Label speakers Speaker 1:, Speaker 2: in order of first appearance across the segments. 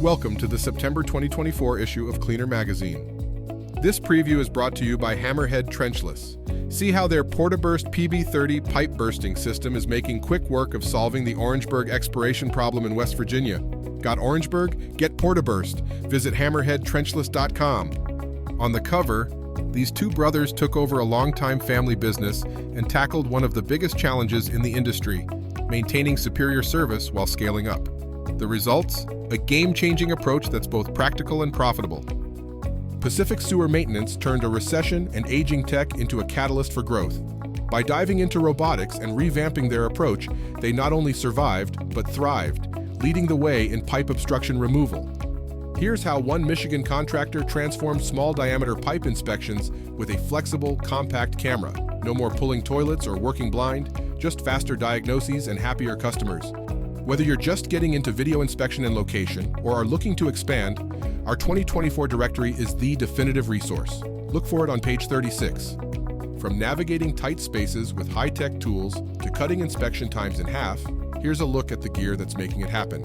Speaker 1: Welcome to the September 2024 issue of Cleaner Magazine. This preview is brought to you by Hammerhead Trenchless. See how their Portaburst PB30 pipe bursting system is making quick work of solving the Orangeburg expiration problem in West Virginia. Got Orangeburg? Get Portaburst. Visit hammerheadtrenchless.com. On the cover, these two brothers took over a longtime family business and tackled one of the biggest challenges in the industry, maintaining superior service while scaling up. The results? A game-changing approach that's both practical and profitable. Pacific Sewer Maintenance turned a recession and aging tech into a catalyst for growth. By diving into robotics and revamping their approach, they not only survived, but thrived, leading the way in pipe obstruction removal. Here's how one Michigan contractor transformed small-diameter pipe inspections with a flexible, compact camera. No more pulling toilets or working blind, just faster diagnoses and happier customers. Whether you're just getting into video inspection and location or are looking to expand, our 2024 directory is the definitive resource. Look for it on page 36. From navigating tight spaces with high-tech tools to cutting inspection times in half, here's a look at the gear that's making it happen.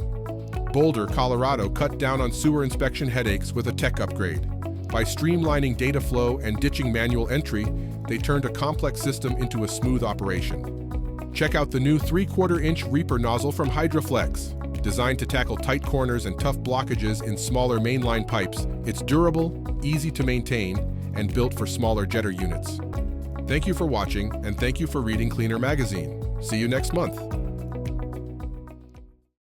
Speaker 1: Boulder, Colorado cut down on sewer inspection headaches with a tech upgrade. By streamlining data flow and ditching manual entry, they turned a complex system into a smooth operation. Check out the new 3/4-inch Reaper nozzle from Hydrojetting. Designed to tackle tight corners and tough blockages in smaller mainline pipes, it's durable, easy to maintain, and built for smaller jetter units. Thank you for watching, and thank you for reading Cleaner Magazine. See you next month.